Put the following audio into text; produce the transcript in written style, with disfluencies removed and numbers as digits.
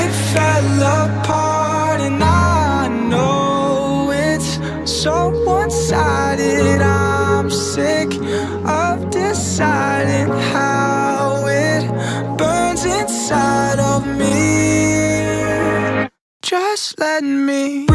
it fell apart, and I know it's so one-sided. I'm sick of deciding how it burns inside of me. Just let me